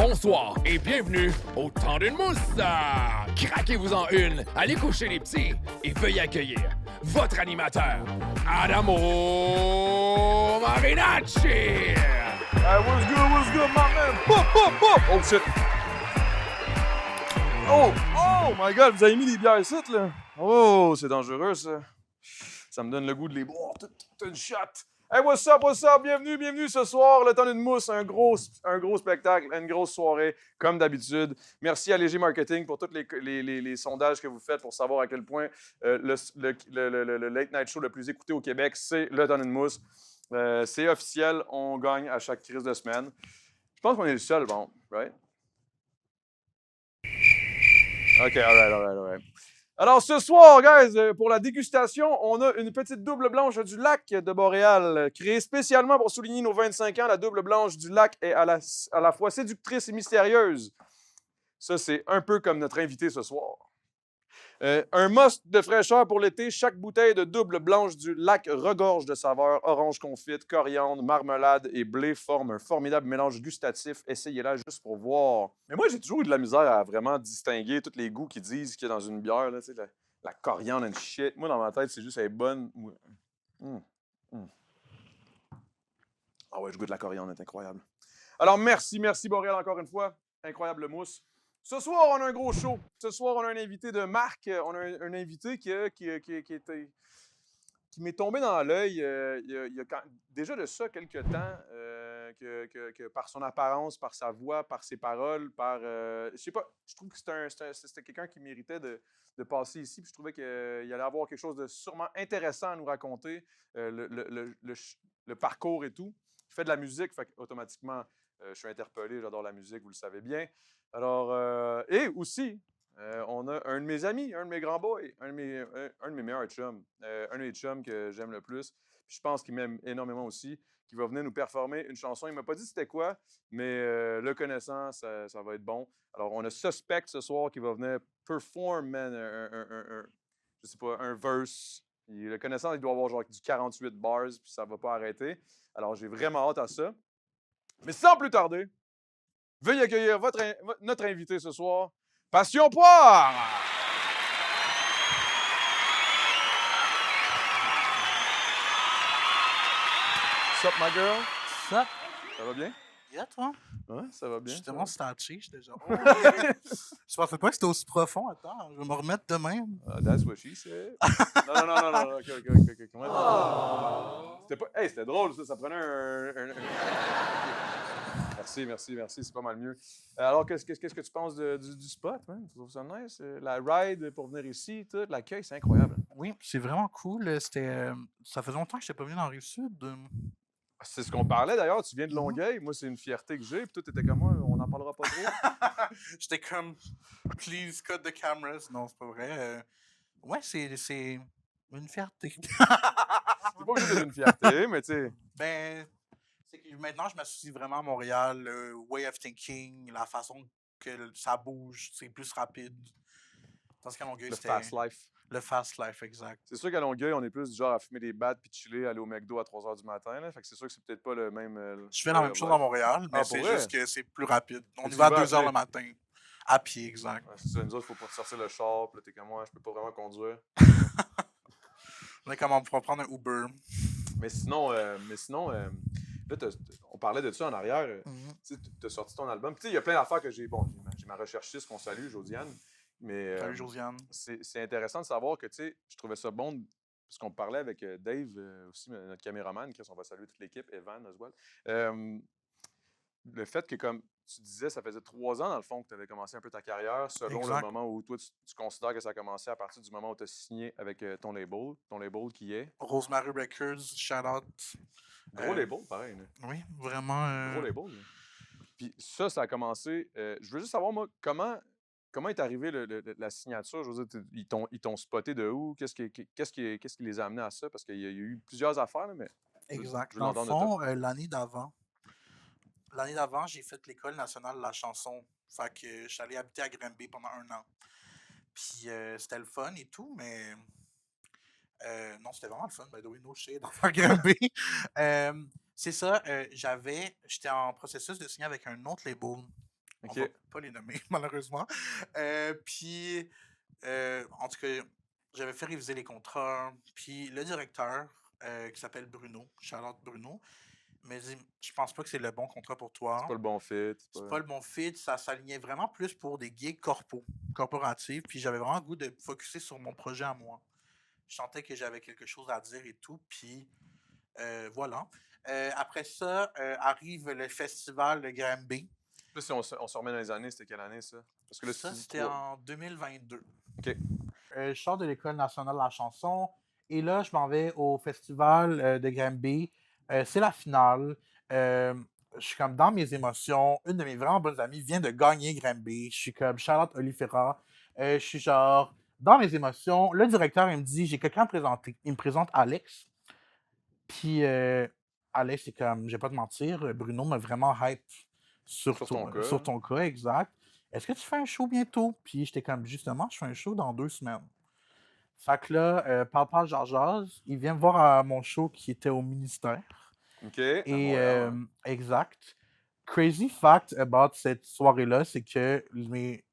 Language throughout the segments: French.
bonsoir et bienvenue au temps d'une mousse. Craquez-vous-en une, allez coucher les petits et veuillez accueillir votre animateur, Adamo Marinacci. What's good, my man? Pop, pop, pop! Oh, shit! Oh my God, vous avez mis des bières ici, là? Oh, c'est dangereux, ça. Ça me donne le goût de les boire toute une shot. Hey, what's up? Bienvenue ce soir, le temps d'une mousse, un gros spectacle, une grosse soirée, comme d'habitude. Merci à Léger Marketing pour tous les sondages que vous faites pour savoir à quel point le Late Night Show le plus écouté au Québec, c'est le temps d'une mousse. C'est officiel, on gagne à chaque crise de semaine. Je pense qu'on est le seul, bon, right? OK, all right. Alors, ce soir, guys, pour la dégustation, on a une petite double blanche du lac de Boréal, créée spécialement pour souligner nos 25 ans. La double blanche du lac est à la fois séductrice et mystérieuse. Ça, c'est un peu comme notre invité ce soir. Un must de fraîcheur pour l'été, chaque bouteille de double blanche du lac regorge de saveurs. Orange confite, coriandre, marmelade et blé forment un formidable mélange gustatif. Essayez-la juste pour voir. Mais moi, j'ai toujours eu de la misère à vraiment distinguer tous les goûts qu'ils disent qu'il y a dans une bière. Là, tu sais, la coriandre and shit. Moi, dans ma tête, c'est juste elle est bonne. Ah ouais, je goûte la coriandre, c'est incroyable. Alors, merci Boréal encore une fois. Incroyable mousse. Ce soir, on a un gros show. Ce soir, on a un invité de marque. On a un invité qui m'est tombé dans l'œil il y a déjà de ça quelques temps, que par son apparence, par sa voix, par ses paroles, je sais pas, je trouve que c'était quelqu'un qui méritait de passer ici. Puis je trouvais qu'il allait avoir quelque chose de sûrement intéressant à nous raconter, le parcours et tout. Il fait de la musique, fait automatiquement, je suis interpellé, j'adore la musique, vous le savez bien. Alors, et aussi, on a un de mes amis, un de mes grands boys, un de mes meilleurs chums, un de mes chums que j'aime le plus. Puis je pense qu'il m'aime énormément aussi, qui va venir nous performer une chanson. Il ne m'a pas dit c'était quoi, mais le connaissant, ça va être bon. Alors, on a Suspect ce soir qui va venir perform, man, je sais pas, un verse. Le connaissant, il doit avoir genre du 48 bars, puis ça ne va pas arrêter. Alors, j'ai vraiment hâte à ça. Mais sans plus tarder, veuillez accueillir notre invité ce soir, Passion Poire! What's up, my girl? What's up? Ça va bien? Yeah, toi? Ouais, ça va bien. J'étais tellement starché, j'étais genre. Oh, je pensais pas que c'était aussi profond. Attends, je vais me remettre de même. That's what she said. Non. OK. C'était pas... Hey, c'était drôle, ça prenait un... Merci, c'est pas mal mieux. Alors, qu'est-ce que tu penses du spot, hein? Tu trouves ça nice? La ride pour venir ici, tout, l'accueil, c'est incroyable. Oui, c'est vraiment cool. Ça faisait longtemps que je n'étais pas venu dans la Rive-Sud. C'est ce qu'on parlait d'ailleurs, tu viens de Longueuil, moi c'est une fierté que j'ai, puis toi t'étais comme moi, on n'en parlera pas trop. J'étais comme, please cut the cameras. Non, c'est pas vrai. Ouais, c'est une fierté. C'est pas obligé d'être une fierté, mais tu sais. Ben, c'est que maintenant je m'associe vraiment à Montréal, le way of thinking, la façon que ça bouge, c'est plus rapide. Tandis qu'à Longueuil, c'était... Le fast life. Le fast life, exact. C'est sûr qu'à Longueuil, on est plus du genre à fumer des battes puis chiller, aller au McDo à 3h du matin. Là. Fait que c'est sûr que c'est peut-être pas le même. Je fais la même chose à Montréal, mais c'est juste que c'est plus rapide. On y va à 2h le matin. À pied, exact. Ouais, c'est ça, nous autres, il faut pas sortir le char. Puis là, t'es comme moi, je peux pas vraiment conduire. Là, comment on pourra prendre un Uber? Mais sinon, là, on parlait de ça en arrière. Tu as sorti ton album. Puis il y a plein d'affaires que j'ai. Bon, j'ai ma recherchiste qu'on salue, Josiane. Mais salut, Josiane. C'est intéressant de savoir que, tu sais, je trouvais ça bon, parce qu'on parlait avec Dave, aussi, notre caméraman, on va saluer toute l'équipe, Evan, Oswald. Le fait que, comme tu disais, ça faisait 3 ans, dans le fond, que tu avais commencé un peu ta carrière, selon le moment où toi, tu considères que ça a commencé à partir du moment où tu as signé avec ton label qui est... Rosemary Records, shout-out. Gros label, pareil. Là. Oui, vraiment. Gros label. Là. Puis ça a commencé... je veux juste savoir, moi, Comment est arrivée la signature? Je veux dire, ils t'ont spoté de où? Qu'est-ce qui les a amenés à ça? Parce qu'il y a eu plusieurs affaires, là, mais... Exact. Dans le fond, l'année d'avant, j'ai fait l'École nationale de la chanson. Fait que je suis allé habiter à Granby pendant 1 an. Puis c'était le fun et tout, mais... non, c'était vraiment le fun, by the way, no shade, à Granby. C'est ça, j'étais en processus de signer avec un autre label. On va pas les nommer, malheureusement. Puis, en tout cas, j'avais fait réviser les contrats. Puis le directeur, qui s'appelle Bruno, Charlotte Bruno, m'a dit je pense pas que c'est le bon contrat pour toi. C'est pas le bon fit. C'est pas le bon fit. Ça s'alignait vraiment plus pour des gigs corporatifs. Puis j'avais vraiment le goût de focusser sur mon projet à moi. Je sentais que j'avais quelque chose à dire et tout. Puis voilà. Après ça, arrive le festival de Granby. Là, si on se remet dans les années, c'était quelle année, ça? Parce que là, ça, c'était en 2022. OK. Je sors de l'École nationale de la chanson et là, je m'en vais au festival de Granby. C'est la finale. Je suis comme dans mes émotions. Une de mes vraiment bonnes amies vient de gagner Granby. Je suis comme Charlotte Olifera. Je suis genre dans mes émotions. Le directeur, il me dit j'ai quelqu'un à présenter. Il me présente Alex. Puis Alex, c'est comme, je vais pas te mentir, Bruno m'a vraiment hype sur ton cas, exact. Est-ce que tu fais un show bientôt? Puis j'étais comme, justement, je fais un show dans 2 semaines. Fait que là, Parle Georges, il vient me voir à mon show qui était au ministère. OK. Et exact. Crazy fact about cette soirée-là, c'est que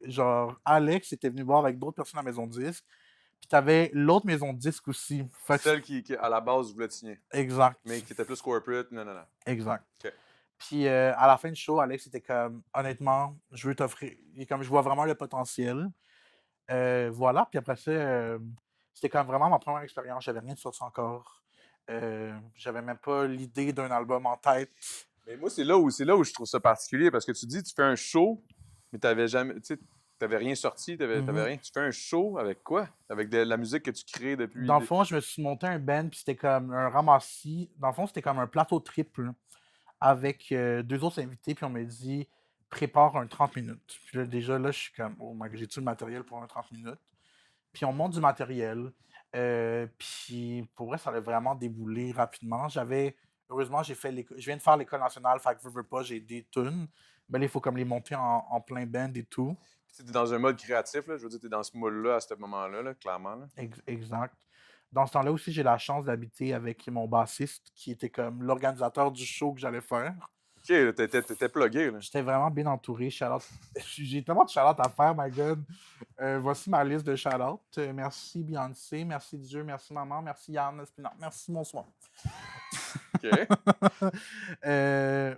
genre Alex était venu voir avec d'autres personnes à la maison de disque. Puis t'avais l'autre maison de disque aussi. Celle qui, à la base, voulait te signer. Exact. Mais qui était plus corporate. Non. Exact. OK. Puis à la fin du show, Alex était comme, honnêtement, je veux t'offrir. Il est comme, je vois vraiment le potentiel. Voilà. Puis après ça, c'était comme vraiment ma première expérience. J'avais rien de sorti encore. J'avais même pas l'idée d'un album en tête. Mais moi, c'est là où je trouve ça particulier parce que tu dis, tu fais un show, mais t'avais jamais. Tu sais, t'avais rien sorti, t'avais rien. Tu fais un show avec quoi? Avec de la musique que tu crées depuis. Dans le fond, je me suis monté un band, puis c'était comme un ramassis. Dans le fond, c'était comme un plateau triple avec 2 autres invités, puis on m'a dit prépare un 30 minutes. Puis là, déjà, là, je suis comme, oh my god, j'ai-tu le matériel pour un 30 minutes? Puis on monte du matériel. Puis pour vrai, ça allait vraiment déboulé rapidement. Heureusement, je viens de faire l'École nationale, fait que veux pas, j'ai des tunes. Mais là, il faut comme les monter en plein band et tout. Tu es dans un mode créatif, là. Je veux dire, tu es dans ce moule-là à ce moment-là, là, clairement. Là. Exact. Dans ce temps-là aussi, j'ai la chance d'habiter avec mon bassiste, qui était comme l'organisateur du show que j'allais faire. OK, t'étais plugué. J'étais vraiment bien entouré. J'ai tellement de shout-out à faire, my God. Voici ma liste de shout-out. Merci Beyoncé, merci Dieu, merci maman, merci Yann, merci bonsoir. OK.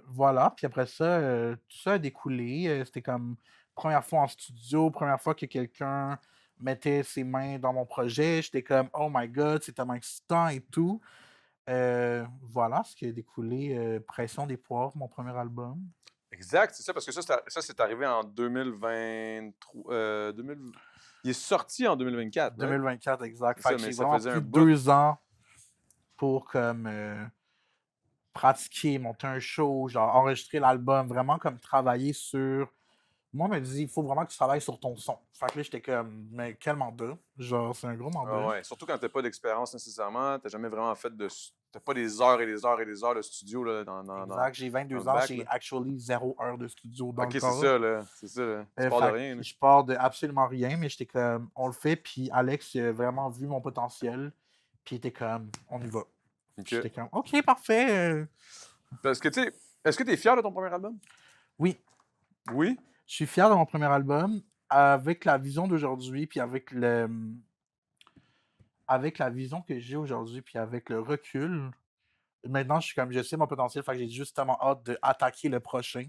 Voilà. Puis après ça, tout ça a découlé. C'était comme première fois en studio, première fois que quelqu'un mettait ses mains dans mon projet. J'étais comme, oh my God, c'est tellement excitant et tout. Voilà ce qui a découlé. Pression des poires, mon premier album. Exact, c'est ça, parce que ça c'est arrivé en 2023. Il est sorti en 2024. 2024, exact. Fait que j'ai vraiment pris 2 ans pour comme pratiquer, monter un show, genre enregistrer l'album, vraiment comme travailler sur. Moi, on me dit, il faut vraiment que tu travailles sur ton son. Fait que là, j'étais comme, mais quel mandat? Genre, c'est un gros mandat. Ah ouais, surtout quand t'as pas d'expérience nécessairement, t'as jamais vraiment fait de. T'as pas des heures et des heures et des heures de studio là, exact, j'ai 22 ans, j'ai actually 0 heure de studio dans le corps. OK, c'est ça, là. C'est ça, là. Tu pars de rien. Là. Je pars de absolument rien, mais j'étais comme, on le fait, puis Alex a vraiment vu mon potentiel, puis il était comme, on y va. Okay. J'étais comme, OK, parfait. Parce que, tu sais, est-ce que tu es fier de ton premier album? Oui. Oui? Je suis fier de mon premier album avec la vision d'aujourd'hui, puis avec la vision que j'ai aujourd'hui, puis avec le recul. Maintenant, je suis comme, je sais mon potentiel, fait que j'ai justement hâte d'attaquer le prochain.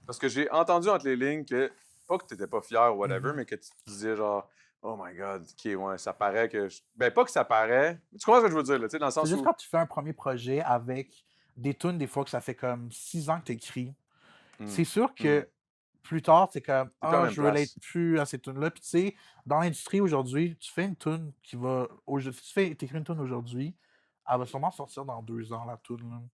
Parce que j'ai entendu entre les lignes que, pas que tu n'étais pas fier ou whatever, mais que tu te disais genre, oh my god, ok, ouais, ça paraît que. Ben, pas que ça paraît. Tu comprends ce que je veux dire, là, tu sais, dans le sens c'est juste quand tu fais un premier projet avec des tunes, des fois que ça fait comme 6 ans que tu écris. C'est sûr que plus tard, c'est comme, je relate plus à ces tunes-là. Puis tu sais, dans l'industrie aujourd'hui, tu fais une tune qui va. T'écris une tune aujourd'hui, elle va sûrement sortir dans 2 ans, la tune.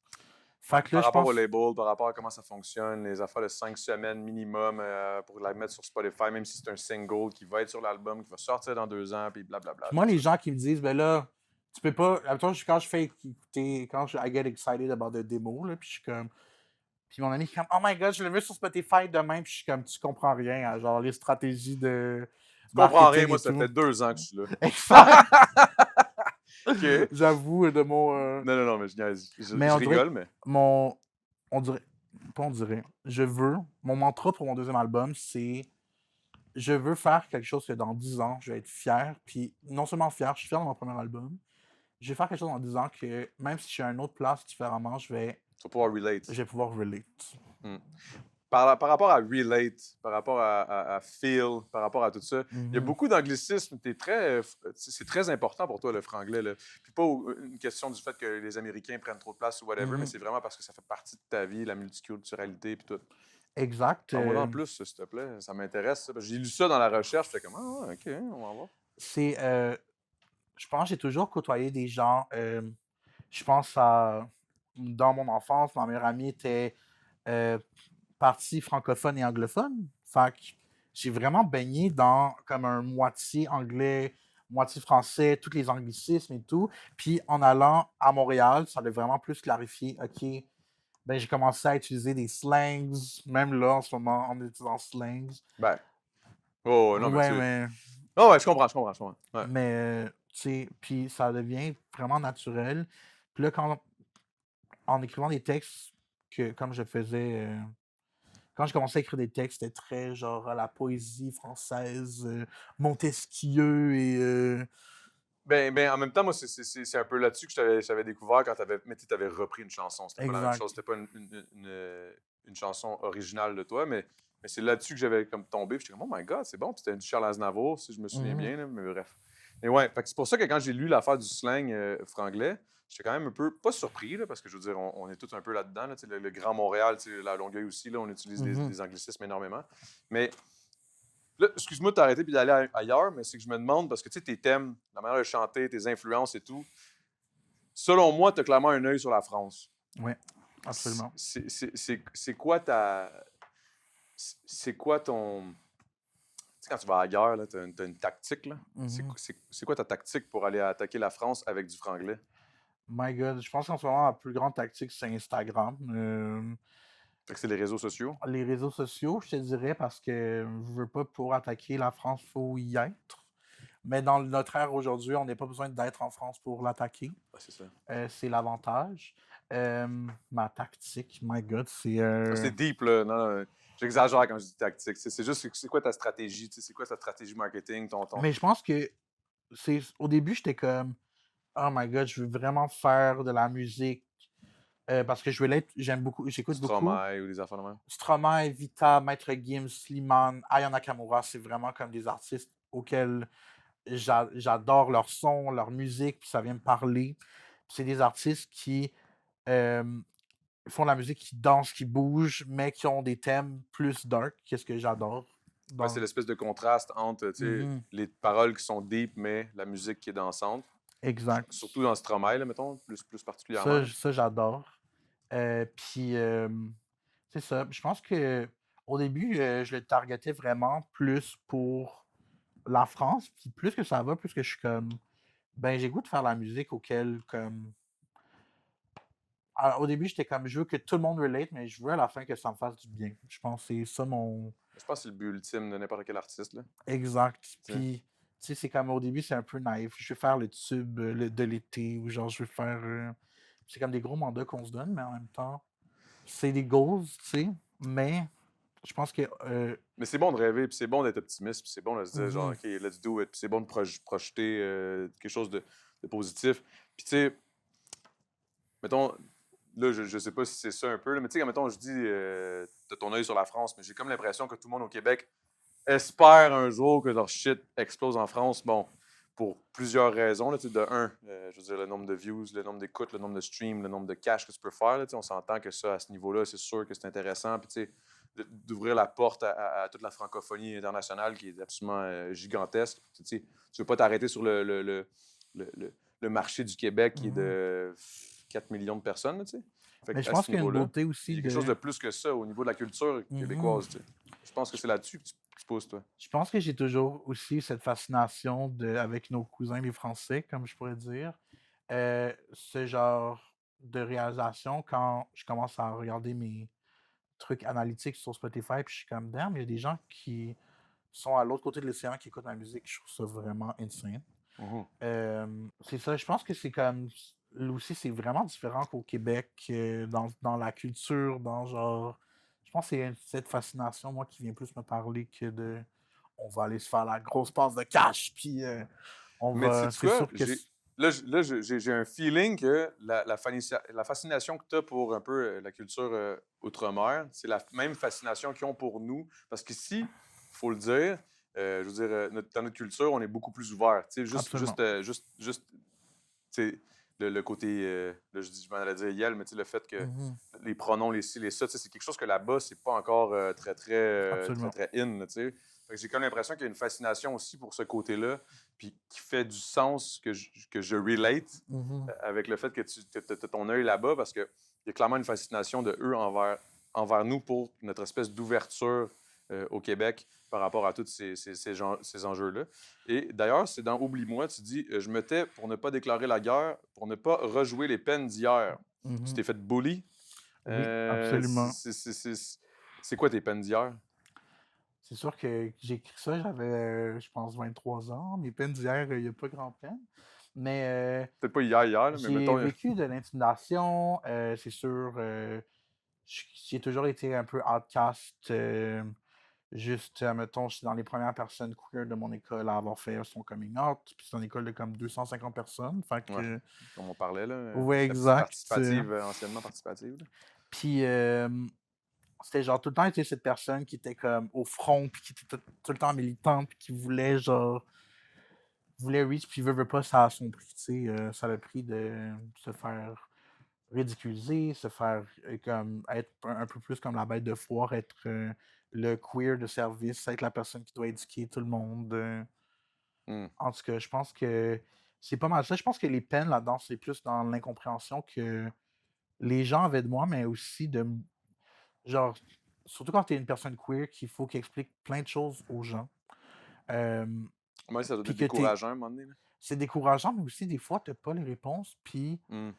Fait que là, par rapport au label, par rapport à comment ça fonctionne, les affaires de 5 semaines minimum pour la mettre sur Spotify, même si c'est un single qui va être sur l'album, qui va sortir dans 2 ans, puis blablabla. Moi, les gens qui me disent, ben là, tu peux pas. Quand je fais écouter, I get excited about the demo, là, puis je suis comme. Puis mon ami est comme, oh my god, je le veux sur Spotify demain, puis je suis comme, tu comprends rien à genre les stratégies de. Tu comprends rien, moi, ça fait 2 ans que je suis là. Exact! Okay. J'avoue de mon. Non, mais je rigole, mais. On dirait. pas on dirait, mon mantra pour mon deuxième album, c'est je veux faire quelque chose que dans 10 ans, je vais être fier. Puis non seulement fier, je suis fier de mon premier album. Je vais faire quelque chose dans 10 ans que même si je suis à une autre place différemment, Tu vas pouvoir relate. je vais pouvoir relate. Par rapport à relate, par rapport à feel, par rapport à tout ça, il y a beaucoup d'anglicisme. C'est très important pour toi, le franglais. Là. Puis pas une question du fait que les Américains prennent trop de place ou whatever, mais c'est vraiment parce que ça fait partie de ta vie, la multiculturalité puis tout. Exact. Parle-moi en plus, s'il te plaît. Ça m'intéresse. J'ai lu ça dans la recherche. J'étais comme, ah, OK, on va voir. C'est, je pense que j'ai toujours côtoyé des gens, je pense à, dans mon enfance, ma meilleure amie était partie francophone et anglophone. Fait que j'ai vraiment baigné dans comme un moitié anglais, moitié français, tous les anglicismes et tout. Puis en allant à Montréal, ça a vraiment plus clarifié, OK, ben j'ai commencé à utiliser des slangs, même là en ce moment, en utilisant slangs. Ben, oh, non, mais Ouais, tu... mais Oh, ouais, je comprends. Ouais. Mais, tu sais, puis ça devient vraiment naturel. Puis là, en écrivant des textes, comme je faisais, quand je commençais à écrire des textes, c'était très genre à la poésie française, Montesquieu et. Ben, en même temps, moi, c'est un peu là-dessus que je t'avais découvert quand tu avais repris une chanson. C'était pas la même Exact. chose. C'était pas une chanson originale de toi, mais c'est là-dessus que j'avais comme tombé. Puis j'étais comme, oh my God, c'est bon. Puis c'était du Charles Aznavour, si je me souviens bien. Là, mais bref. Mais ouais, fait que c'est pour ça que quand j'ai lu l'affaire du slang franglais, j'étais quand même un peu, pas surpris, là, parce que je veux dire, on est tous un peu là-dedans. Là, le Grand Montréal, la Longueuil aussi, là, on utilise des anglicismes énormément. Mais là, excuse-moi de t'arrêter puis d'aller ailleurs, mais c'est que je me demande, parce que tu sais, tes thèmes, la manière de chanter, tes influences et tout, selon moi, tu as clairement un œil sur la France. Oui, absolument. C'est quoi ta. C'est quoi ton. Tu sais, quand tu vas à la guerre, tu as une tactique. Là. C'est quoi ta tactique pour aller attaquer la France avec du franglais? My God, je pense qu'en ce moment, la plus grande tactique, c'est Instagram. Fait que c'est les réseaux sociaux. Les réseaux sociaux, je te dirais, parce que je veux pas pour attaquer la France, il faut y être. Mais dans notre ère aujourd'hui, on n'a pas besoin d'être en France pour l'attaquer. Ouais, c'est ça. C'est l'avantage. Ma tactique, my God, c'est. C'est deep, là. Non, j'exagère quand je dis tactique. C'est juste, c'est quoi ta stratégie? C'est quoi ta stratégie marketing? Mais je pense que au début, j'étais comme, oh my God, je veux vraiment faire de la musique. Parce que j'aime beaucoup, j'écoute beaucoup. Stromae ou des affaires de même? Stromae, Vita, Maître Gims, Slimane, Aya Nakamura, c'est vraiment comme des artistes auxquels j'adore leur son, leur musique, puis ça vient me parler. C'est des artistes qui font de la musique qui danse, qui bouge, mais qui ont des thèmes plus dark, qu'est-ce que j'adore. Ouais, c'est l'espèce de contraste entre les paroles qui sont deep, mais la musique qui est dansante. Exact. Surtout dans Stromae, là, mettons, plus particulièrement. Ça j'adore. Puis, c'est ça. Je pense que au début, je le targetais vraiment plus pour la France. Puis plus que ça va, plus que je suis comme, ben j'ai goût de faire la musique auquel, comme. Alors, au début, j'étais comme, je veux que tout le monde relate, mais je veux à la fin que ça me fasse du bien. Je pense que c'est ça mon. Je pense que c'est le but ultime de n'importe quel artiste. Là. Exact. Puis, tu sais, c'est comme au début, c'est un peu naïf. Je vais faire le tube de l'été, ou genre, je vais faire. C'est comme des gros mandats qu'on se donne, mais en même temps, c'est des goals, tu sais. Mais je pense que. Mais c'est bon de rêver, puis c'est bon d'être optimiste, puis c'est bon de se dire, genre, OK, let's do it. Puis c'est bon de projeter quelque chose de positif. Puis, tu sais, mettons, là, je sais pas si c'est ça un peu, là, mais tu sais, mettons, je dis, t'as ton œil sur la France, mais j'ai comme l'impression que tout le monde au Québec espère un jour que leur shit explose en France. Bon, pour plusieurs raisons. Là, de un, je veux dire, le nombre de views, le nombre d'écoutes, le nombre de streams, le nombre de cash que tu peux faire. Là, on s'entend que ça, à ce niveau-là, c'est sûr que c'est intéressant. Puis, tu sais, d'ouvrir la porte à toute la francophonie internationale qui est absolument gigantesque. Tu ne veux pas t'arrêter sur le marché du Québec qui est de 4 millions de personnes. Tu sais. Mais je pense qu'il y a une beauté aussi. Il y a quelque chose de plus que ça au niveau de la culture québécoise. Tu sais. Je pense que c'est là-dessus que tu poses, toi. Je pense que j'ai toujours aussi cette fascination avec nos cousins les Français, comme je pourrais dire. Ce genre de réalisation, quand je commence à regarder mes trucs analytiques sur Spotify, puis je suis comme, damn, il y a des gens qui sont à l'autre côté de l'océan qui écoutent la musique. Je trouve ça vraiment insane. C'est ça, je pense que c'est comme aussi, c'est vraiment différent qu'au Québec, dans la culture, dans genre. Je pense que c'est cette fascination, moi, qui vient plus me parler que de. On va aller se faire la grosse passe de cash, puis on Mais va. sais-tu C'est quoi? sûr que. J'ai un feeling que la fascination que tu as pour un peu la culture outre-mer, c'est la même fascination qu'ils ont pour nous. Parce qu'ici, il faut le dire, je veux dire, dans notre culture, on est beaucoup plus ouvert. Tu sais, Absolument. tu sais, le côté, là, je m'en allais dire Yel, mais tu sais, le fait que Mhm. les pronoms, les ci, les ça, tu sais, c'est quelque chose que là-bas, c'est pas encore Absolument. très in, là, tu sais. Fait que j'ai comme l'impression qu'il y a une fascination aussi pour ce côté-là, puis qui fait du sens que je relate Mhm. avec le fait que tu as ton œil là-bas, parce qu'il y a clairement une fascination de eux envers nous pour notre espèce d'ouverture au Québec par rapport à tous ces enjeux-là. Et d'ailleurs, c'est dans Oublie-moi, tu dis je me tais pour ne pas déclarer la guerre, pour ne pas rejouer les peines d'hier. Tu Mhm. t'es fait bully. Oui, absolument. C'est quoi tes peines d'hier? C'est sûr que j'ai écrit ça, j'avais, je pense, 23 ans. Mes peines d'hier, il n'y a pas grand-peine. Mais Peut-être pas hier, là, mais j'ai mettons. vécu de l'intimidation, c'est sûr. J'ai toujours été un peu outcast. Juste, mettons, je suis dans les premières personnes queer de mon école à avoir fait son coming out. Puis c'est une école de comme 250 personnes. Fait Ouais, que, comme on parlait, là, ouais, la exact. participative, anciennement participative. Là. Puis c'était genre tout le temps été cette personne qui était comme au front, puis qui était tout le temps militante, puis qui voulait genre voulait reach, puis veut pas, ça a son prix, tu sais, ça a le prix de se faire ridiculiser, se faire comme être un peu plus comme la bête de foire, être le queer de service, être la personne qui doit éduquer tout le monde. Hmm. En tout cas, je pense que c'est pas mal ça. Je pense que les peines là-dedans, c'est plus dans l'incompréhension que les gens avaient de moi, mais aussi de genre, surtout quand tu es une personne queer, qu'il faut qu'il explique plein de choses aux gens. Euh, Ouais, ça doit Puis être que t'es décourageant à un moment donné. Là. c'est décourageant, mais aussi des fois, t'as pas les réponses. Puis Hmm.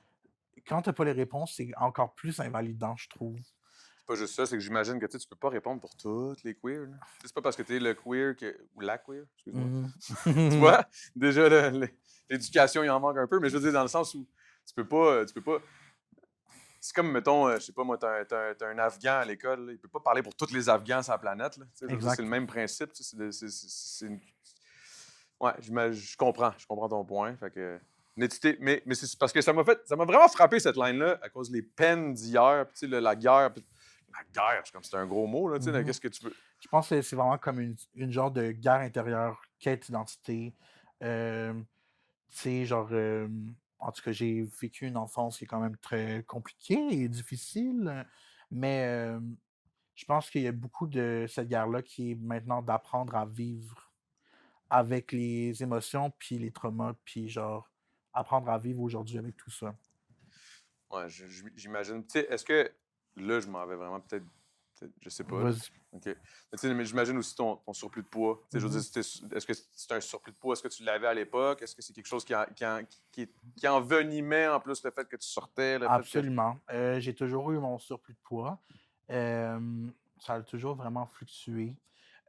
quand t'as pas les réponses, c'est encore plus invalidant, je trouve. C'est pas juste ça, c'est que j'imagine que tu peux pas répondre pour toutes les queers. Là. C'est pas parce que tu es le queer ou la queer, excuse-moi. Tu Mhm. vois, déjà l'éducation, il en manque un peu, mais je veux dire dans le sens où tu peux pas. C'est comme, mettons, je sais pas, moi, t'as un Afghan à l'école, là, il peut pas parler pour tous les Afghans sur la planète. Là, tu sais, je veux dire, c'est le Exact. même principe. Tu sais, ouais, je comprends ton point. Fait que, mais c'est parce que ça m'a vraiment frappé cette line-là à cause des peines d'hier, puis tu sais, la guerre. La guerre, c'est comme c'était un gros mot, là, tu sais, Mhm. qu'est-ce que tu veux? Je pense que c'est vraiment comme une genre de guerre intérieure, quête d'identité. Euh, Tu sais, genre, en tout cas, j'ai vécu une enfance qui est quand même très compliquée et difficile, mais je pense qu'il y a beaucoup de cette guerre-là qui est maintenant d'apprendre à vivre avec les émotions, puis les traumas, puis genre, apprendre à vivre aujourd'hui avec tout ça. Ouais, j'imagine. Tu sais, est-ce que là, je m'en vais vraiment je sais pas. Là. Vas-y. OK. Mais j'imagine aussi ton surplus de poids. Tu sais, je veux Mhm. dire, est-ce que c'est un surplus de poids? Est-ce que tu l'avais à l'époque? Est-ce que c'est quelque chose qui envenimait en plus le fait que tu sortais, le fait que. Absolument. J'ai toujours eu mon surplus de poids. Ça a toujours vraiment fluctué.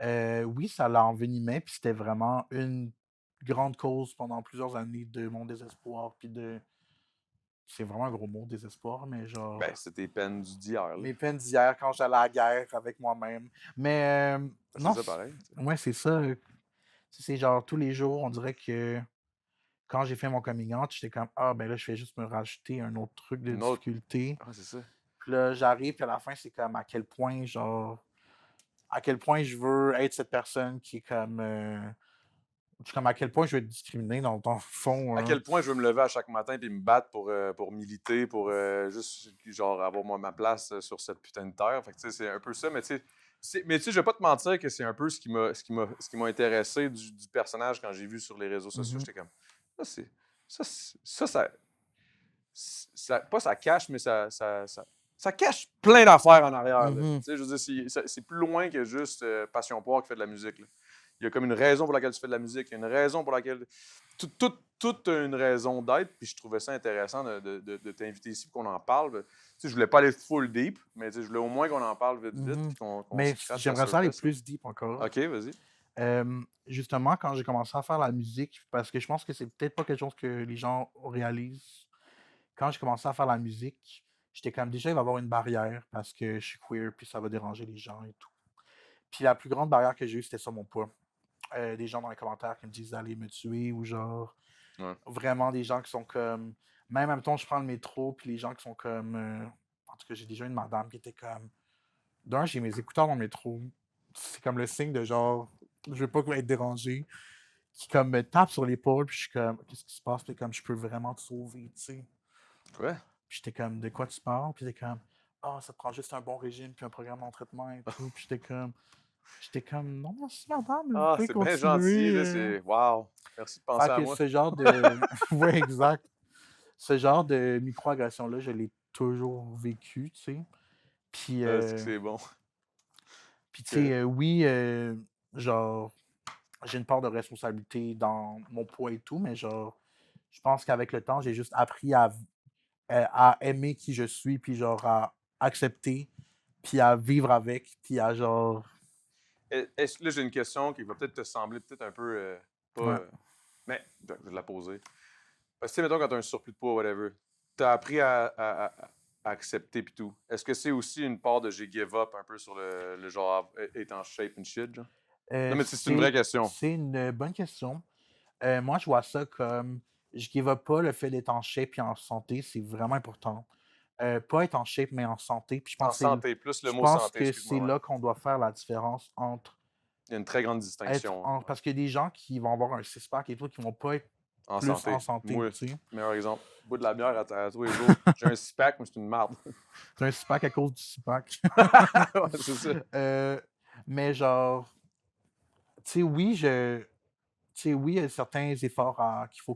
Oui, ça l'envenimait, puis c'était vraiment une grande cause pendant plusieurs années de mon désespoir, puis de... C'est vraiment un gros mot, désespoir, mais Ben, genre... c'était tes peines d'hier, là. Mes peines d'hier quand j'allais à la guerre avec moi-même. Mais C'est non, ça pareil. Tu sais. ouais, c'est ça. C'est genre tous les jours, on dirait que quand j'ai fait mon coming out, j'étais comme, ah, ben là, je vais juste me rajouter un autre truc de Une autre. difficulté. Ah, c'est ça. Puis là, j'arrive, puis à la fin, c'est comme à quel point, genre, à quel point je veux être cette personne qui est comme, comme à quel point je veux être discriminé dans le fond. À quel point je veux me lever à chaque matin et me battre pour militer, pour juste genre avoir ma place sur cette putain de terre. Fait que tu sais, c'est un peu ça, mais tu sais. Mais tu sais, je vais pas te mentir que c'est un peu ce qui m'a intéressé du personnage quand j'ai vu sur les réseaux sociaux. Mhm. J'étais comme, ça, c'est. Ça, pas ça cache, mais ça cache plein d'affaires en arrière. Là. Mhm. Tu sais, je veux dire, c'est plus loin que juste Passion Poire qui fait de la musique. Là. Il y a comme une raison pour laquelle tu fais de la musique, il y a une raison pour laquelle. Toute une raison d'être, puis je trouvais ça intéressant de t'inviter ici pour qu'on en parle. Tu sais, je voulais pas aller full deep, mais tu sais, je voulais au moins qu'on en parle vite, Mhm. puis qu'on Mais scratch la j'aimerais ça aller surface. plus deep encore. OK, vas-y. Justement, quand j'ai commencé à faire la musique, parce que je pense que c'est peut-être pas quelque chose que les gens réalisent, quand j'ai commencé à faire la musique, j'étais comme déjà, il va y avoir une barrière parce que je suis queer, puis ça va déranger les gens et tout. Puis la plus grande barrière que j'ai eue, c'était ça, mon poids. Des gens dans les commentaires qui me disent d'aller me tuer ou genre, Ouais. vraiment des gens qui sont comme. Même en même temps, je prends le métro, puis les gens qui sont comme. En tout cas, j'ai déjà une madame qui était comme. D'un, j'ai mes écouteurs dans le métro. C'est comme le signe de genre, je veux pas être dérangé. Qui comme me tape sur l'épaule, puis je suis comme, qu'est-ce qui se passe? Puis comme, je peux vraiment te sauver, tu sais. Quoi? Puis j'étais comme, de quoi tu parles? Puis j'étais comme, ah, ça te prend juste un bon régime, puis un programme d'entraînement et tout. Puis j'étais comme, non, merci madame, vous Ah, pouvez c'est bien gentil, continuer. là, c'est... Wow! Merci de penser Fait à que moi. ce genre de. Ouais, exact. Ce genre de microagression-là, je l'ai toujours vécu, tu sais. Puis, C'est que c'est bon. tu sais, Que... oui, genre, j'ai une part de responsabilité dans mon poids et tout, mais genre, je pense qu'avec le temps, j'ai juste appris à aimer qui je suis, puis genre, à accepter, puis à vivre avec, puis à genre. Là, j'ai une question qui va peut-être te sembler peut-être un peu... pas... Ouais. mais je vais la poser. Parce que, tu sais, mettons, quand tu as un surplus de poids, whatever, tu as appris à accepter puis tout. Est-ce que c'est aussi une part de j'ai give up un peu sur le genre être en shape and shit, genre? Non, mais c'est une vraie question. C'est une bonne question. Moi, je vois ça comme je give up pas le fait d'être en shape et en santé, c'est vraiment important. Pas être en shape, mais en santé. Puis En santé, plus le je mot pense santé, que c'est excuse-moi, ouais. là qu'on doit faire la différence entre Il y a une très grande être distinction en. Parce qu'il y a des gens qui vont avoir un six-pack et tout, qui vont pas être en plus en santé. santé, Moi, tu sais. meilleur exemple, bois de la bière à tous les jours. J'ai un six-pack, mais c'est une marde. C'est un six-pack à cause du six-pack. Ouais, c'est ça. Mais genre, tu sais, oui, oui, il y a certains efforts qu'il faut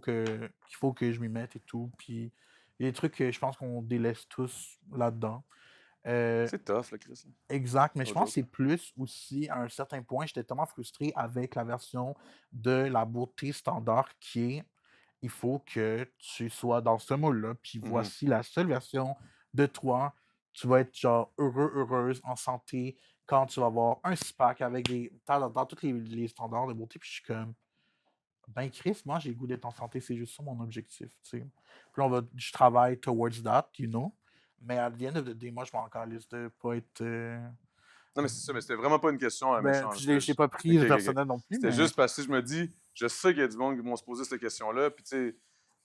que je m'y mette et tout. Puis il y a des trucs que je pense qu'on délaisse tous là-dedans. Euh, C'est tough, le Chris. Là. exact, mais je No pense que joke. c'est plus aussi, à un certain point, j'étais tellement frustré avec la version de la beauté standard qui est il faut que tu sois dans ce moule-là, puis Mhm. voici la seule version de toi. Tu vas être genre heureux, heureuse, en santé, quand tu vas avoir un six-pack avec dans tous les standards de beauté, puis je suis comme ben Chris, moi j'ai le goût d'être en santé, c'est juste ça mon objectif, tu sais. Puis là, je travaille towards that, you know. Mais à the end of the day, moi je m'en calisse de pas être. Non, mais c'est ça, mais c'était vraiment pas une question à Ben, méchant. puis je l'ai pas Ok, prise ok, ok. personnelle non plus, C'était mais. juste parce que je me dis, je sais qu'il y a du monde qui vont se poser cette question-là, puis tu sais,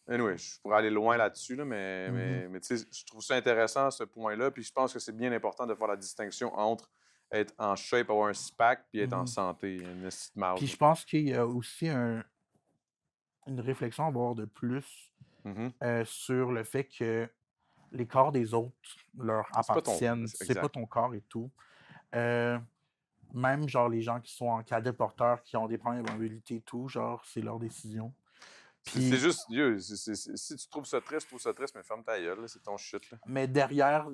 anyway, je pourrais aller loin là-dessus, là, mais tu sais, je trouve ça intéressant, ce point-là, puis je pense que c'est bien important de faire la distinction entre être en shape, avoir un SPAC, puis être en santé, une petite marde. Puis je pense qu'il y a aussi une réflexion à avoir de plus Mhm. sur le fait que les corps des autres leur C'est pas ton. appartiennent, c'est pas Exact. ton corps et tout. Même genre les gens qui sont en cadet porteur, qui ont des problèmes de mobilité et tout, genre c'est leur décision. C'est Puis, juste, si tu trouves ça triste, mais ferme ta gueule, là, c'est ton shit. Là. mais derrière,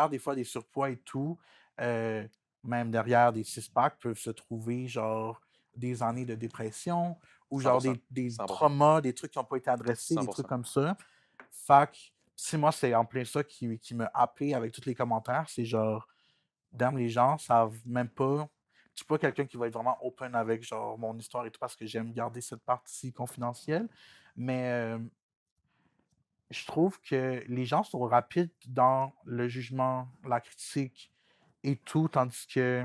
des fois, des surpoids et tout, même derrière des six-packs, peuvent se trouver genre des années de dépression ou genre 100%. des 100%. traumas, des trucs qui n'ont pas été adressés, des 100%. trucs comme ça. Fait que, si moi, c'est en plein ça qui me happait avec tous les commentaires, c'est genre, damn, les gens savent même pas. Je suis pas quelqu'un qui va être vraiment open avec genre mon histoire et tout parce que j'aime garder cette partie confidentielle. Mais je trouve que les gens sont rapides dans le jugement, la critique et tout, tandis que.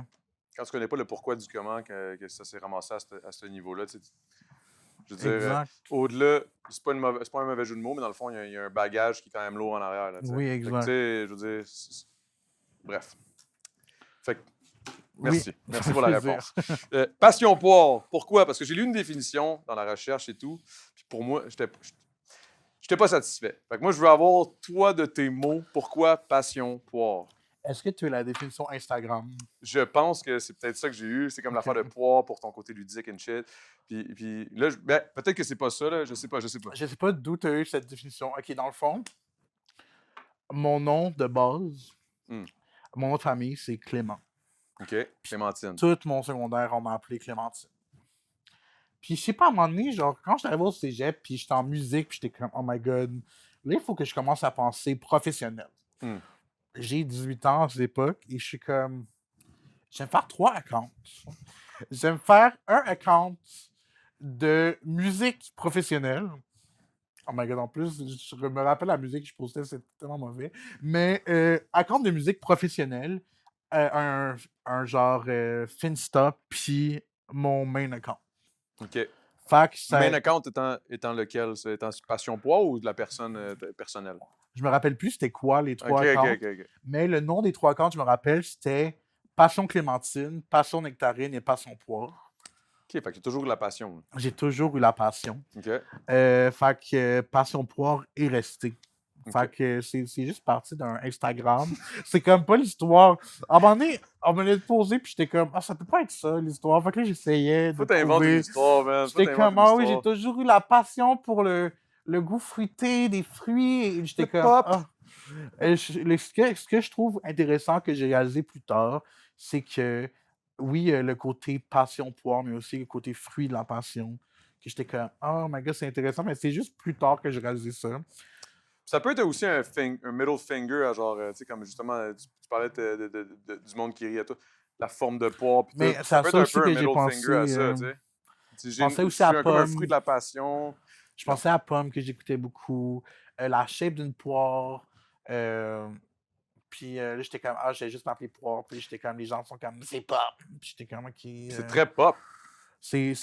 Quand tu connais pas le pourquoi du comment que ça s'est ramassé à ce niveau-là, tu sais, je veux dire, Exact. au-delà, c'est pas un mauvais jeu de mots, mais dans le fond, il y a un bagage qui est quand même lourd en arrière. Là, tu sais. Oui, Fait que, exact. tu sais, je veux dire, bref. Fait que, merci. Oui, Merci ça pour la fait réponse. plaisir. Passion poire. Pourquoi? Parce que j'ai lu une définition dans la recherche et tout. Puis pour moi, j'étais pas satisfait. Fait que moi, je veux avoir, toi, de tes mots, pourquoi passion poire? Est-ce que tu as la définition Instagram? Je pense que c'est peut-être ça que j'ai eu. C'est comme l'affaire de poire pour ton côté ludique and shit. Puis là, ben, peut-être que c'est pas ça, là. Je sais pas. Je sais pas d'où tu as eu cette définition. OK, dans le fond, mon nom de base, mon nom de famille, c'est Clément. OK, Clémentine. Tout mon secondaire, on m'a appelé Clémentine. Puis je sais pas, à un moment donné, genre, quand j'étais arrivé au cégep, puis j'étais en musique, puis j'étais comme, oh my god, là, il faut que je commence à penser professionnel. J'ai 18 ans à cette époque, et je suis comme, j'aime faire 3 accounts. J'aime faire un account de musique professionnelle, Oh my god, en plus, je me rappelle la musique que je postais, c'est tellement mauvais. Mais account de musique professionnelle, un genre Finsta, puis mon main account. OK. Fait que ça, Main account étant lequel? Ça? Étant Passion Poids ou de la personne personnelle? je me rappelle plus c'était quoi les OK, trois OK, accounts, OK. mais le nom des trois accounts, je me rappelle, c'était Passion Clémentine, Passion Nectarine et Passion Poire. OK, fait que toujours de la passion. J'ai toujours eu la passion. OK. Fait que Passion Poire est resté. Fait OK. que c'est juste parti d'un Instagram. C'est comme pas l'histoire. À un moment donné, on me l'a posé, puis j'étais comme, ah, ça peut pas être ça, l'histoire. Fait que là, j'essayais de Faut t'inventer une trouver. histoire, man. Faut J'étais t'inventer comme, une ah oui, j'ai histoire. toujours eu la passion pour le goût fruité des fruits. Et j'étais Le comme, pop. ah. Et ce que je trouve intéressant que j'ai réalisé plus tard, c'est que, oui, le côté passion poire, mais aussi le côté fruit de la passion. Que j'étais comme, oh my god, c'est intéressant, mais c'est juste plus tard que j'ai réalisé ça. Ça peut être aussi un middle finger, à genre, tu sais, comme justement, tu parlais du monde qui rit à toi. La forme de poire, puis Mais tout. c'est Ça à peut être ça un aussi peu un que j'ai middle pensé. finger à ça, tu sais. Je pensais Je aussi à suis comme un fruit Pomme. de la passion. Je pensais à Pomme que j'écoutais beaucoup. La shape d'une poire. Puis là, j'étais comme, ah, j'ai juste m'appeler poire. Puis j'étais comme, les gens sont comme, c'est pop. Puis j'étais comme, ok. C'est très pop. C'est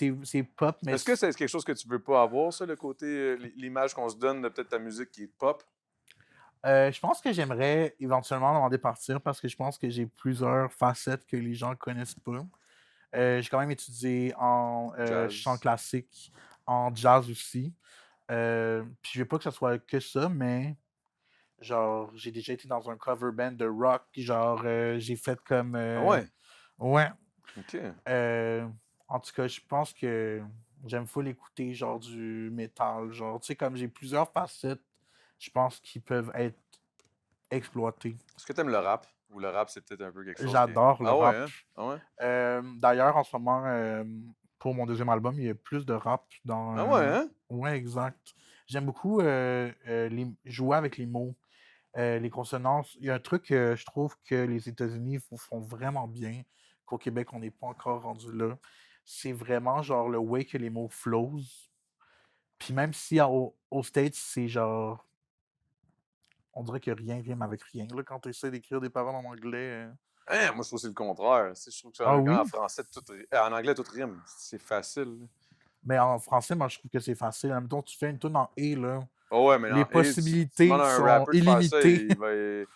pop, mais Est-ce que c'est quelque chose que tu veux pas avoir, ça, le côté, l'image qu'on se donne de peut-être ta musique qui est pop? je pense que j'aimerais éventuellement demander partir parce que je pense que j'ai plusieurs facettes que les gens connaissent pas. J'ai quand même étudié en chant Jazz. classique, en jazz aussi. Puis je veux pas que ce soit que ça, mais genre, j'ai déjà été dans un cover band de rock. Genre, j'ai fait comme. Ah ouais? Ouais. OK. En tout cas, je pense que j'aime full écouter genre du métal. Genre, tu sais, comme j'ai plusieurs facettes, je pense qu'ils peuvent être exploitées. Est-ce que tu aimes le rap? Ou le rap, c'est peut-être un peu quelque chose qui est... J'adore le Ah ouais, rap. hein? Ah ouais? D'ailleurs, en ce moment, pour mon deuxième album, il y a plus de rap dans. Ah ouais, hein? Ouais, exact. J'aime beaucoup jouer avec les mots, les consonances. Il y a un truc que je trouve que les États-Unis font vraiment bien, qu'au Québec, on n'est pas encore rendu là. C'est vraiment genre le way que les mots flows. Puis même si aux States, c'est genre. On dirait que rien rime avec rien. Là, quand tu essaies d'écrire des paroles en anglais. Hein, moi, je trouve que c'est le contraire. Tu sais, je trouve que Ah oui? en français, en anglais, tout rime. C'est facile. Là. Mais en français, moi, je trouve que c'est facile. En même temps, tu fais une tune en et, là. Oh ouais, mais Les tu possibilités demandes à un sont rapper de faire ça, illimitées.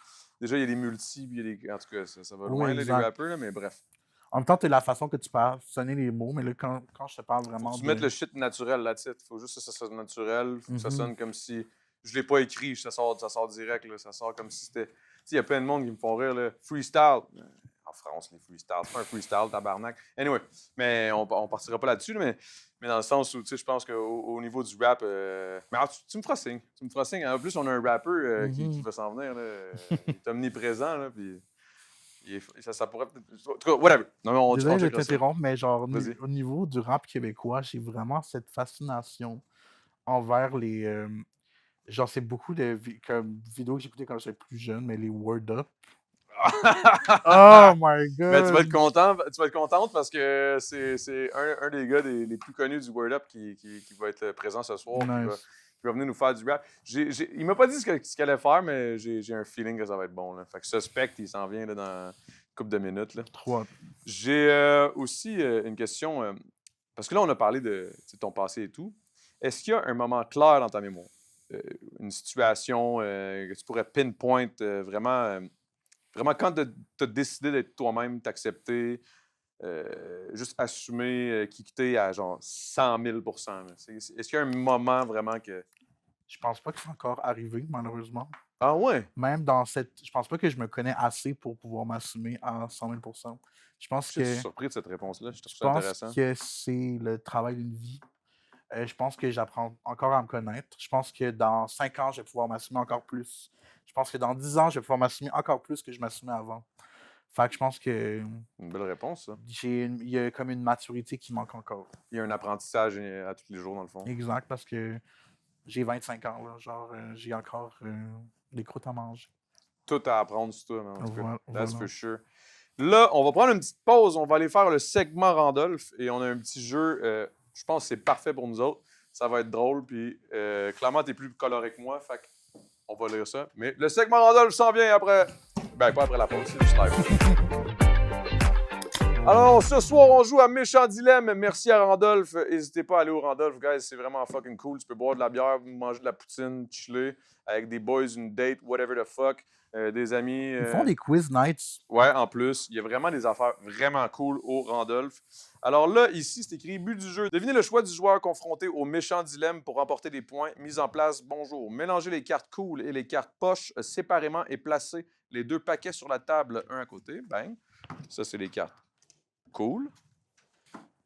déjà, il y a des multis, puis il y a des... En tout cas, ça va Oui, loin, là, les exact. rappers, là, mais bref. En même temps, tu la façon que tu parles, sonner les mots, mais là, quand je te parle vraiment Faut que tu de. mettes le shit naturel là-dessus. Faut juste que ça sonne naturel. Faut que ça Mhm. sonne comme si... Je l'ai pas écrit, ça sort direct, là. Ça sort comme si c'était... Tu sais, il y a plein de monde qui me font rire, là. Freestyle. En France, les freestyles. C'est pas un freestyle, tabarnak. Anyway, mais on partira pas là-dessus, là, mais dans le sens où, tu sais, je pense qu'au niveau du rap... Mais alors, tu me feras signe. Tu me feras signe. En plus, on a un rappeur qui va s'en venir, là. Il est omniprésent, là, puis... Ça pourrait peut-être... En tout cas, whatever. Non, mais on Désolé de checkera ça. t'interrompre, mais genre, Vas-y. au niveau du rap québécois, j'ai vraiment cette fascination envers les. Genre, c'est beaucoup de comme, vidéos que j'écoutais quand j'étais plus jeune, mais les Word Up. Oh my Mais tu vas être god! contente parce que c'est un des gars les plus connus du Word Up qui va être présent ce soir, qui Nice. va venir nous faire du rap. Il m'a pas dit ce qu'il allait faire, mais j'ai un feeling que ça va être bon. Là. Fait que Suspect, il s'en vient là, dans une couple de minutes. Là. Trop hâte. J'ai aussi une question, parce que là, on a parlé de ton passé et tout. Est-ce qu'il y a un moment clair dans ta mémoire? Une situation que tu pourrais pinpoint vraiment... Vraiment, quand tu as décidé d'être toi-même, t'accepter, juste assumer, quitter à genre 100 000 là. Est-ce qu'il y a un moment vraiment que... Je pense pas que c'est encore arrivé, malheureusement. Ah ouais? Même dans cette. Je pense pas que je me connais assez pour pouvoir m'assumer à 100 000 Je pense Je suis que. surpris de cette réponse-là. Je trouve Je ça pense intéressant. que c'est le travail d'une vie. Je pense que j'apprends encore à me connaître. Je pense que dans 5 ans, je vais pouvoir m'assumer encore plus. Je pense que dans 10 ans, je vais pouvoir m'assumer encore plus que je m'assumais avant. Fait que je pense que Une belle réponse, ça. il y a comme une maturité qui manque encore. Il y a un apprentissage à tous les jours, dans le fond. Exact, parce que j'ai 25 ans, là. Genre, j'ai encore des croûtes à manger. Tout à apprendre sur toi, man, en tout cas. Voilà. That's for sure. Là, on va prendre une petite pause. On va aller faire le segment Randolph et on a un petit jeu. Je pense que c'est parfait pour nous autres. Ça va être drôle. Puis clairement, t'es plus coloré que moi. Fait qu'on va lire ça. Mais le segment Randolph s'en vient après. Ben, pas après la pause, c'est juste live. Alors, ce soir, on joue à Méchant Dilemme. Merci à Randolph. N'hésitez pas à aller au Randolph, guys. C'est vraiment fucking cool. Tu peux boire de la bière, manger de la poutine, chiller avec des boys, une date, whatever the fuck. Des amis. Ils font des quiz nights. Ouais, en plus. Il y a vraiment des affaires vraiment cool au Randolph. Alors là, ici, c'est écrit but du jeu. Devinez le choix du joueur confronté au méchant dilemme pour remporter des points. Mise en place, bonjour. Mélangez les cartes cool et les cartes poches séparément et placez les 2 paquets sur la table, un à côté. Bang. Ça, c'est les cartes cool.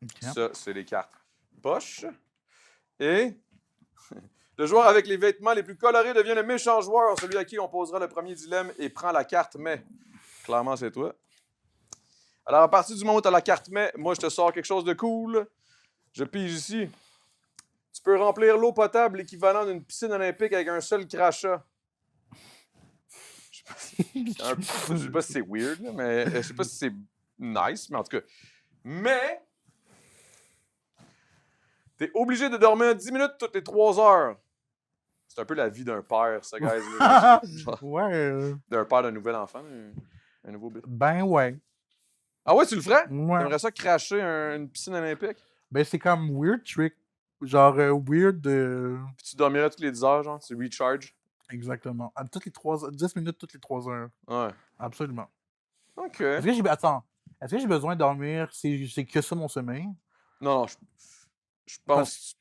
Okay. Ça, c'est les cartes poches. Et le joueur avec les vêtements les plus colorés devient le méchant joueur, celui à qui on posera le premier dilemme et prend la carte mais. Clairement, c'est toi. Alors, à partir du moment où tu as la carte mais, moi, je te sors quelque chose de cool. Je pige ici. Tu peux remplir l'eau potable l'équivalent d'une piscine olympique avec un seul crachat. Je sais pas si c'est weird, là, mais je sais pas si c'est nice, mais en tout cas. Mais, t'es obligé de dormir 10 minutes toutes les 3 heures. C'est un peu la vie d'un père, ça, guys. Ouais. D'un père d'un nouvel enfant, un nouveau bébé. Ben ouais. Ah ouais, tu le ferais? Ouais. T'aimerais ça cracher une piscine olympique? Ben c'est comme weird trick. Genre weird de... Puis tu dormirais toutes les 10 heures, genre? Tu recharge? Exactement. À toutes les 10 minutes toutes les 3 heures. Ouais. Absolument. OK. Est-ce que j'ai... Attends. Est-ce que j'ai besoin de dormir? C'est que ça mon sommeil? Non, je pense...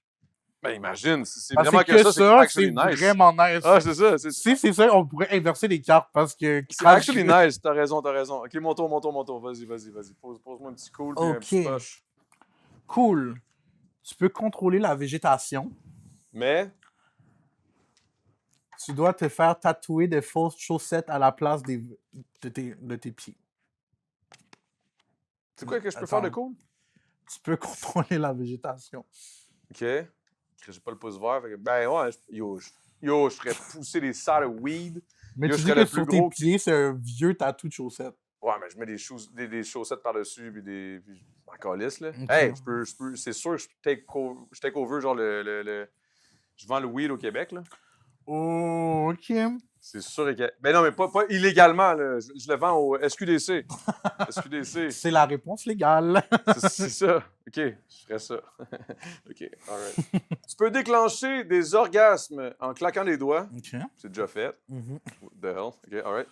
Ben imagine, c'est Parce vraiment que ça, c'est actually nice. vraiment nice. Ah, c'est ça. Si c'est ça, on pourrait inverser les cartes parce que... C'est actually nice, t'as raison. OK, mon tour. Vas-y. Pose-moi un petit cool puis un petit poche. Cool. Tu peux contrôler la végétation. Mais... Tu dois te faire tatouer des fausses chaussettes à la place de tes pieds. C'est quoi que je peux faire de cool? Tu peux contrôler la végétation. OK. J'ai pas le pouce vert. Fait que, ben ouais, je ferais pousser des salles de weed. Mais tu dis que sur tes pieds, c'est un vieux tatou de chaussettes. Ouais, mais je mets des chaussettes par-dessus puis des... Puis je m'en calisse, là. Okay. Hey, je peux... C'est sûr que je take over, genre, je vends le weed au Québec, là. Oh, OK. C'est sûr que... Ben non, mais pas illégalement, là. Je le vends au SQDC. SQDC. C'est la réponse légale. C'est ça. OK, je ferais ça. OK, all right. Tu peux déclencher des orgasmes en claquant des doigts. OK. C'est déjà fait. What the hell? OK, all right.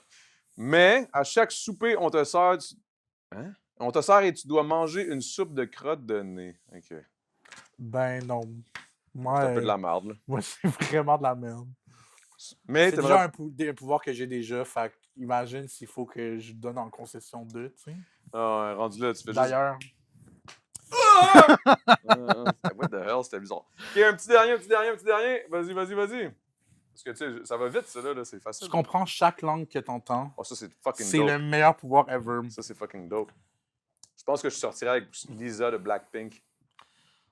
Mais à chaque souper, on te sert... Hein? On te sert et tu dois manger une soupe de crotte de nez. OK. Ben non. Moi, c'est un peu de la merde, là. Moi, c'est vraiment de la merde. Mais c'est déjà un pouvoir que j'ai déjà, fait imagine s'il faut que je donne en concession 2, tu sais. Ah ouais, rendu là, tu fais D'ailleurs. What the hell, c'était bizarre. OK, un petit dernier. Vas-y. Parce que, tu sais, ça va vite, ça, là, c'est facile. Tu comprends chaque langue que t'entends. Oh, ça, c'est fucking dope. C'est le meilleur pouvoir ever. Ça, c'est fucking dope. Je pense que je sortirais avec Lisa de Blackpink.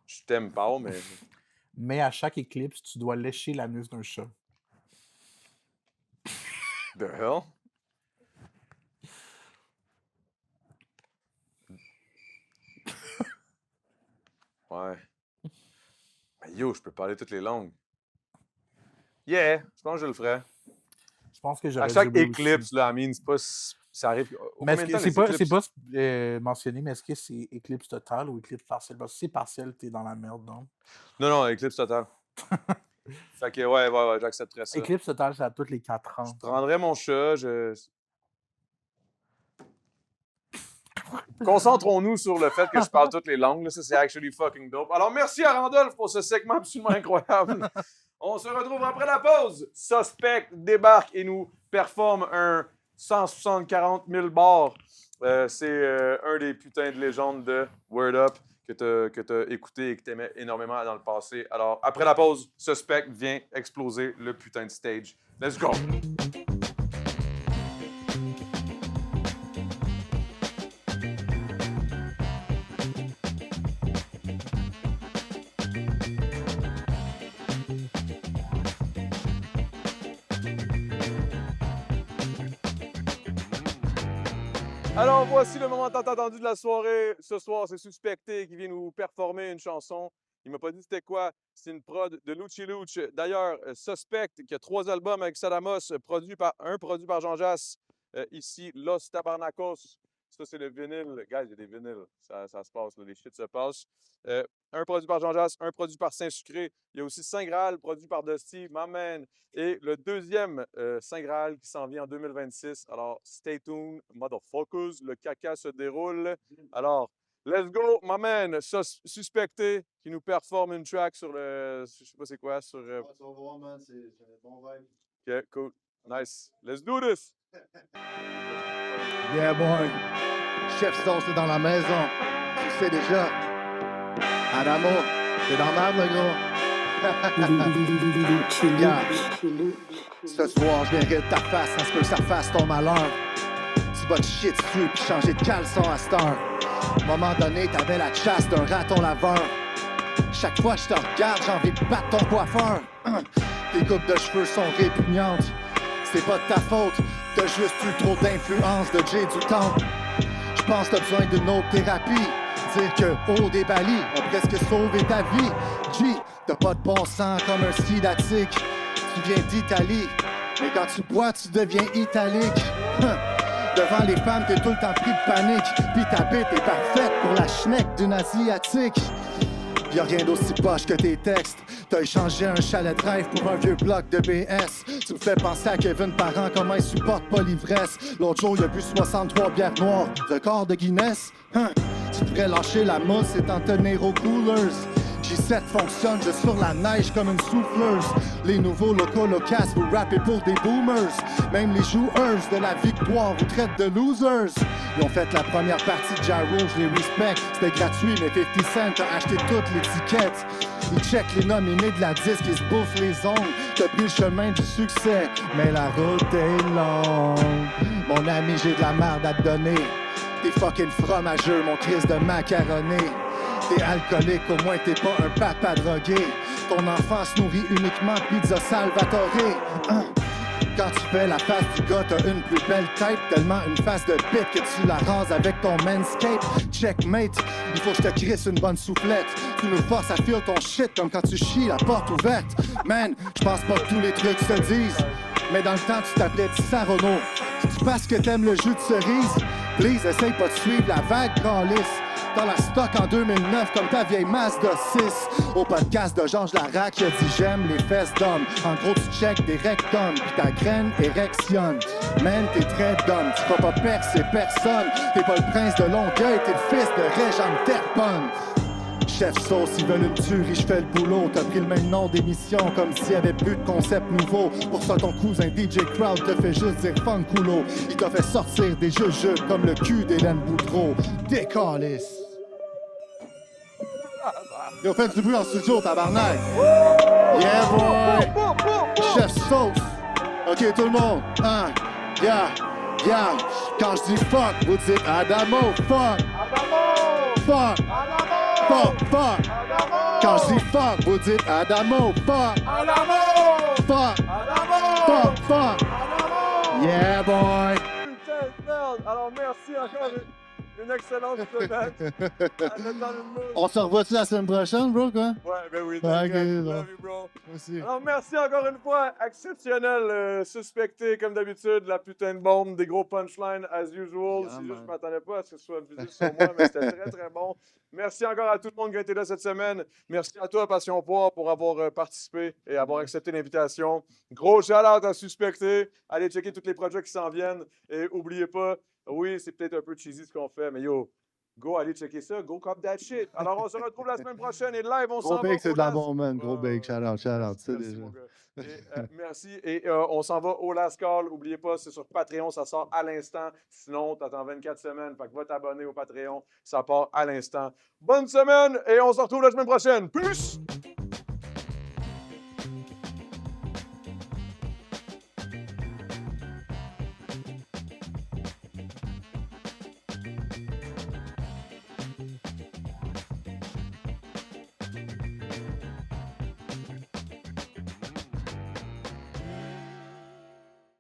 Je t'aime pas, mais... Mais à chaque éclipse, tu dois lécher l'anus d'un chat. The hell? Ouais. Mais yo, je peux parler toutes les langues. Yeah, je pense que je le ferais. Je pense que j'aurais à chaque éclipse, là, I mean, c'est pas... Ça arrive... Mais c'est pas mentionné, mais est-ce que c'est éclipse totale ou éclipse partielle? Parce que si c'est partiel, t'es dans la merde, non? Non, éclipse totale. Fait que ouais, j'accepterais ça. Éclipse totale, c'est à tous les 4 ans. Je prendrais mon chat, Concentrons-nous sur le fait que je parle toutes les langues. Là. Ça, c'est actually fucking dope. Alors, merci à Randolph pour ce segment absolument incroyable. On se retrouve après la pause. Suspect débarque et nous performe un 140 000 bars. C'est un des putains de légendes de Word Up que tu as écouté et que tu aimais énormément dans le passé. Alors, après la pause, Suspect vient exploser le putain de stage. Let's go! Alors, voici le moment tant attendu de la soirée. Ce soir, c'est Suspecté qui vient nous performer une chanson Il m'a pas dit c'était quoi. C'est une prod de Lucci Luch. D'ailleurs, Suspect, qui a 3 albums avec Sadamos, produit par Jean Jass. Ici, Los Tabarnacos. Ça, c'est le vinyle. Guys, il y a des vinyles. Ça se passe, là, les shit se passent. Un produit par Jean Jass, un produit par Saint-Sucré. Il y a aussi Saint Graal, produit par Dusty, my man. Et le deuxième Saint Graal qui s'en vient en 2026. Alors, stay tuned, motherfuckers. Le caca se déroule. Alors, let's go, my man. Suspecté qui nous performe une track sur le. Je sais pas c'est quoi. Sur. Tu vas voir, man, c'est un bon vibe. OK, cool. Nice. Let's do this. Yeah, boy. Chef Sauce est dans la maison. Tu sais déjà. Adamo, t'es dans la merde, le gros. Yeah. Ce soir, je viens rire de ta face, ça se peut que ça fasse ton malheur. Tu vas te chier dessus puis changer de caleçon à cette heure. À un moment donné, t'avais la chasse d'un raton laveur. Chaque fois que je te regarde, j'ai envie de battre ton coiffeur. Tes coupes de cheveux sont répugnantes. C'est pas de ta faute, t'as juste eu trop d'influence de Jay du Temple. Je pense que t'as besoin d'une autre thérapie. Dire que haut des balis a presque sauvé ta vie. G, t'as pas de bon sang comme un ski datique. Tu viens d'Italie, mais quand tu bois, tu deviens italique. Devant les femmes, t'es tout le temps pris de panique. Pis ta bite est parfaite pour la schneck d'une asiatique. Y'a rien d'aussi poche que tes textes. T'as échangé un chalet de rêve pour un vieux bloc de BS. Tu me fais penser à Kevin Parent, comment il supporte pas l'ivresse. L'autre jour, il a bu 63 bières noires. Record de Guinness? Tu pourrais lâcher la mousse et t'en tenir aux coolers. J7 fonctionne juste sur la neige comme une souffleuse. Les nouveaux locaux locas vous rappez pour des boomers. Même les joueurs de la victoire vous traitent de losers. Ils ont fait la première partie de Jaro, je les respecte. C'était gratuit, mais 50 Cent a acheté toute l'étiquette. Ils checkent les nominés de la disque, ils se bouffent les ongles. T'as pris le chemin du succès, mais la route est longue. Mon ami, j'ai de la merde à te donner. T'es fucking fromageux, mon Christ de macaroni. T'es alcoolique, au moins t'es pas un papa drogué. Ton enfant se nourrit uniquement de pizza Salvatore. Quand tu fais la face du gars, t'as une plus belle tête. Tellement une face de bite que tu la rases avec ton manscape. Checkmate, il faut que je te crisse une bonne soufflette. Tu nous forces à filer ton shit comme quand tu chies la porte ouverte. Man, je pense pas que tous les trucs se disent. Mais dans le temps, tu t'appelais Sarono. C'est parce que t'aimes le jus de cerise. Please, essaye pas de suivre la vague, Calice. Dans la stock en 2009 comme ta vieille Mazda 6. Au podcast de Georges Larac, il a dit j'aime les fesses d'hommes. En gros, tu check des rectums, pis ta graine érectionne. Man, t'es très dumb, tu vas pas percer personne. T'es pas le prince de Longueuil, t'es le fils de Régent Terpon. Chef Sauce, ils veulent une tuerie, je fais le boulot. T'as pris le même nom d'émission comme s'il y avait plus de concept nouveau. Pour ça, ton cousin DJ Crowd te fait juste dire Funkulo. Il t'a fait sortir des jeux comme le cul d'Hélène Boudreau. Décalisse! Yo, faites du bruit en studio, tabarnak! Yeah, boy! Chef Sauce! Ok, tout le monde! Yeah! Quand je dis fuck, vous dites Adamo! Fuck! Fuck! Fuck! Quand je dis fuck, vous dites Adamo! Fuck! Fuck! Fuck! Yeah, boy! Putain de merde! Alors, merci encore. Une excellente semaine. On se revoit-tu la semaine prochaine, bro, quoi? Ouais, ben oui. Okay, Love you, bro. Merci. Alors, merci encore une fois. Exceptionnel. Suspecté, comme d'habitude, la putain de bombe, des gros punchlines, as usual. Yeah, C'est juste, man. je m'attendais pas à ce que ce soit visé sur moi, mais c'était très, très bon. Merci encore à tout le monde qui a été là cette semaine. Merci à toi, Passion Poire, pour avoir participé et avoir accepté l'invitation. Gros shout-out à Suspecté. Allez checker tous les projets qui s'en viennent. Et oubliez pas, oui, c'est peut-être un peu cheesy ce qu'on fait, mais yo, go, allez checker ça. Go cop that shit. Alors, on se retrouve la semaine prochaine et live, on s'en Gros va. bake, c'est de la au Las- bombe, man. Gros bake, shout-out, tu sais Merci, déjà. mon gars. Merci. Et on s'en va au Last Call. N'oubliez pas, c'est sur Patreon, ça sort à l'instant. Sinon, tu attends 24 semaines. Fait que va t'abonner au Patreon, ça part à l'instant. Bonne semaine et on se retrouve la semaine prochaine. Peace!